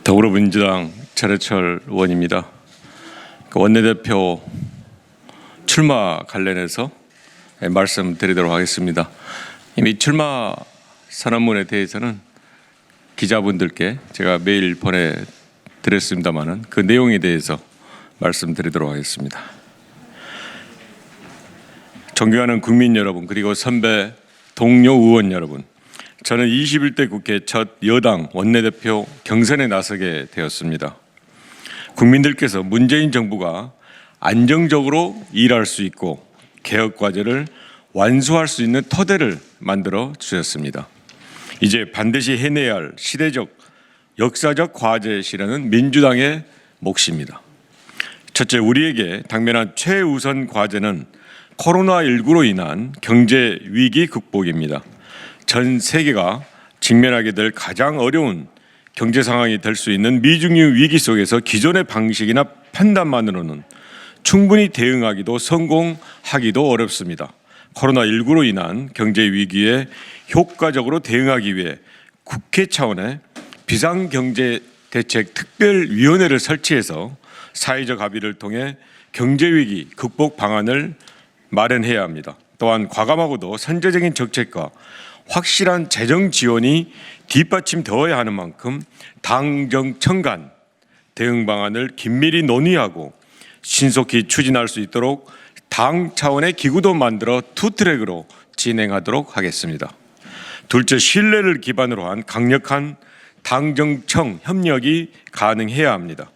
더불어민주당 차례철 의원입니다. 원내대표 출마 관련해서 말씀드리도록 하겠습니다. 이미 출마 선언문에 대해서는 기자분들께 제가 메일 보내드렸습니다마는 그 내용에 대해서 말씀드리도록 하겠습니다. 존경하는 국민 여러분, 그리고 선배 동료 의원 여러분, 저는 21대 국회 첫 여당 원내대표 경선에 나서게 되었습니다. 국민들께서 문재인 정부가 안정적으로 일할 수 있고 개혁 과제를 완수할 수 있는 토대를 만들어 주셨습니다. 이제 반드시 해내야 할 시대적, 역사적 과제 실현은 민주당의 몫입니다. 첫째, 우리에게 당면한 최우선 과제는 코로나19로 인한 경제 위기 극복입니다. 전 세계가 직면하게 될 가장 어려운 경제 상황이 될 수 있는 미중유 위기 속에서 기존의 방식이나 판단만으로는 충분히 대응하기도 성공하기도 어렵습니다. 코로나19로 인한 경제 위기에 효과적으로 대응하기 위해 국회 차원의 비상경제대책특별위원회를 설치해서 사회적 합의를 통해 경제위기 극복 방안을 마련해야 합니다. 또한 과감하고도 선제적인 정책과 확실한 재정 지원이 뒷받침되어야 하는 만큼 당정청 간 대응 방안을 긴밀히 논의하고 신속히 추진할 수 있도록 당 차원의 기구도 만들어 투트랙으로 진행하도록 하겠습니다. 둘째, 신뢰를 기반으로 한 강력한 당정청 협력이 가능해야 합니다.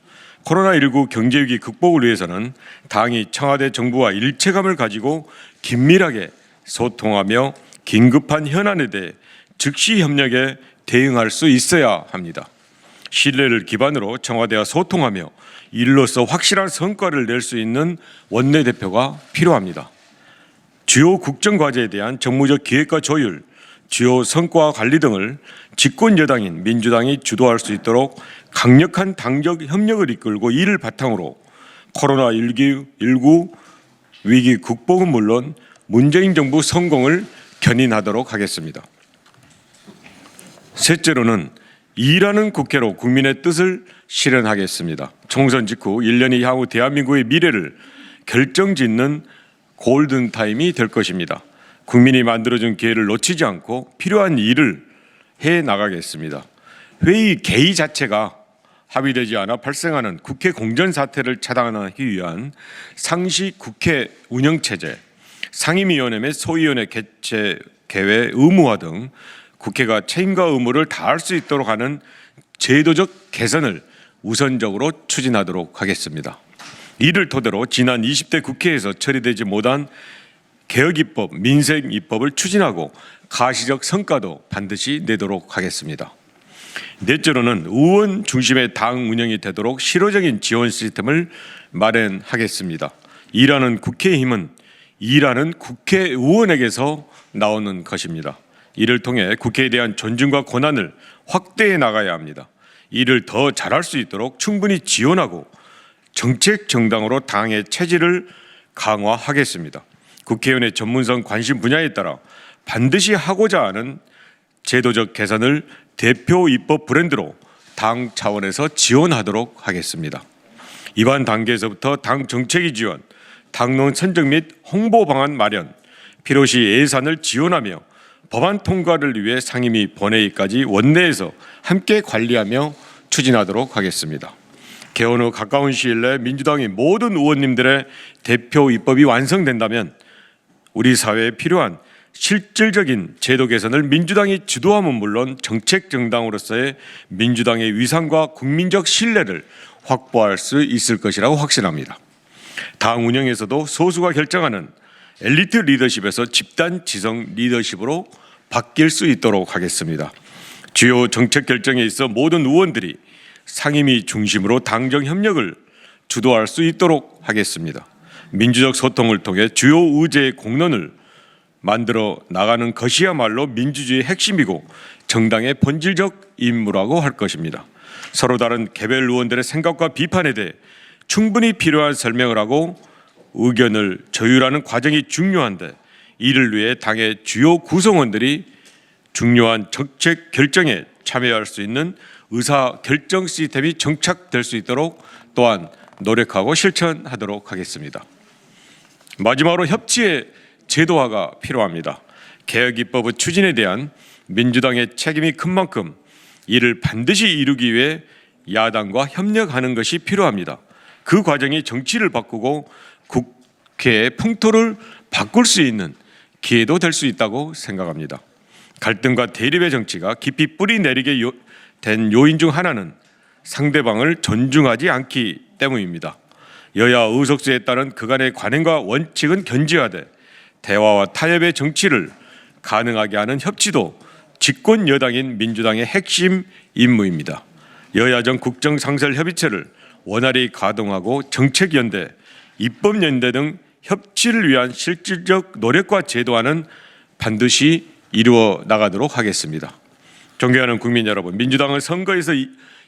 코로나19 경제위기 극복을 위해서는 당이 청와대 정부와 일체감을 가지고 긴밀하게 소통하며 긴급한 현안에 대해 즉시 협력에 대응할 수 있어야 합니다. 신뢰를 기반으로 청와대와 소통하며 이로써 확실한 성과를 낼 수 있는 원내대표가 필요합니다. 주요 국정과제에 대한 정무적 기획과 조율, 주요 성과 관리 등을 집권 여당인 민주당이 주도할 수 있도록 강력한 당적 협력을 이끌고 이를 바탕으로 코로나19 위기 극복은 물론 문재인 정부 성공을 견인하도록 하겠습니다. 셋째로는 일하는 국회로 국민의 뜻을 실현하겠습니다. 총선 직후 1년이 향후 대한민국의 미래를 결정짓는 골든타임이 될 것입니다. 국민이 만들어준 기회를 놓치지 않고 필요한 일을 해나가겠습니다. 회의 개의 자체가 합의되지 않아 발생하는 국회 공전 사태를 차단하기 위한 상시 국회 운영체제, 상임위원회 및 소위원회 개최 개회 의무화 등 국회가 책임과 의무를 다할 수 있도록 하는 제도적 개선을 우선적으로 추진하도록 하겠습니다. 이를 토대로 지난 20대 국회에서 처리되지 못한 개혁입법, 민생입법을 추진하고 가시적 성과도 반드시 내도록 하겠습니다. 넷째로는 의원 중심의 당 운영이 되도록 실효적인 지원 시스템을 마련하겠습니다. 일하는 국회의 힘은 일하는 국회의원에게서 나오는 것입니다. 이를 통해 국회에 대한 존중과 권한을 확대해 나가야 합니다. 이를 더 잘할 수 있도록 충분히 지원하고 정책 정당으로 당의 체질을 강화하겠습니다. 국회의원의 전문성 관심 분야에 따라 반드시 하고자 하는 제도적 개선을 대표 입법 브랜드로 당 차원에서 지원하도록 하겠습니다. 이번 단계에서부터 당 정책위 지원, 당론 선정 및 홍보 방안 마련, 필요시 예산을 지원하며 법안 통과를 위해 상임위 본회의까지 원내에서 함께 관리하며 추진하도록 하겠습니다. 개원 후 가까운 시일 내 민주당의 모든 의원님들의 대표 입법이 완성된다면 우리 사회에 필요한 실질적인 제도 개선을 민주당이 주도하면 물론 정책 정당으로서의 민주당의 위상과 국민적 신뢰를 확보할 수 있을 것이라고 확신합니다. 당 운영에서도 소수가 결정하는 엘리트 리더십에서 집단 지성 리더십으로 바뀔 수 있도록 하겠습니다. 주요 정책 결정에 있어 모든 의원들이 상임위 중심으로 당정 협력을 주도할 수 있도록 하겠습니다. 민주적 소통을 통해 주요 의제의 공론을 만들어 나가는 것이야말로 민주주의의 핵심이고 정당의 본질적 임무라고 할 것입니다. 서로 다른 개별 의원들의 생각과 비판에 대해 충분히 필요한 설명을 하고 의견을 조율하는 과정이 중요한데 이를 위해 당의 주요 구성원들이 중요한 정책 결정에 참여할 수 있는 의사 결정 시스템이 정착될 수 있도록 또한 노력하고 실천하도록 하겠습니다. 마지막으로 협치의 제도화가 필요합니다. 개혁입법의 추진에 대한 민주당의 책임이 큰 만큼 이를 반드시 이루기 위해 야당과 협력하는 것이 필요합니다. 그 과정이 정치를 바꾸고 국회의 풍토를 바꿀 수 있는 기회도 될 수 있다고 생각합니다. 갈등과 대립의 정치가 깊이 뿌리 내리게 된 요인 중 하나는 상대방을 존중하지 않기 때문입니다. 여야 의석수에 따른 그간의 관행과 원칙은 견지하되 대화와 타협의 정치를 가능하게 하는 협치도 집권 여당인 민주당의 핵심 임무입니다. 여야정 국정상설협의체를 원활히 가동하고 정책연대, 입법연대 등 협치를 위한 실질적 노력과 제도화는 반드시 이루어 나가도록 하겠습니다. 존경하는 국민 여러분, 민주당은 선거에서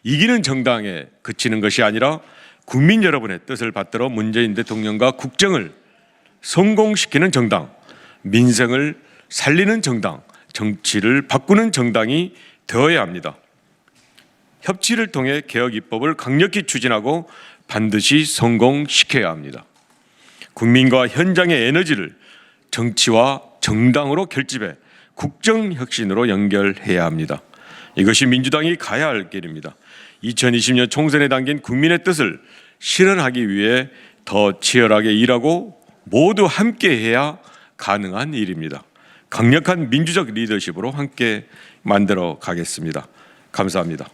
이기는 정당에 그치는 것이 아니라 국민 여러분의 뜻을 받들어 문재인 대통령과 국정을 성공시키는 정당, 민생을 살리는 정당, 정치를 바꾸는 정당이 되어야 합니다. 협치를 통해 개혁 입법을 강력히 추진하고 반드시 성공시켜야 합니다. 국민과 현장의 에너지를 정치와 정당으로 결집해 국정혁신으로 연결해야 합니다. 이것이 민주당이 가야 할 길입니다. 2020년 총선에 담긴 국민의 뜻을 실현하기 위해 더 치열하게 일하고 모두 함께해야 가능한 일입니다. 강력한 민주적 리더십으로 함께 만들어 가겠습니다. 감사합니다.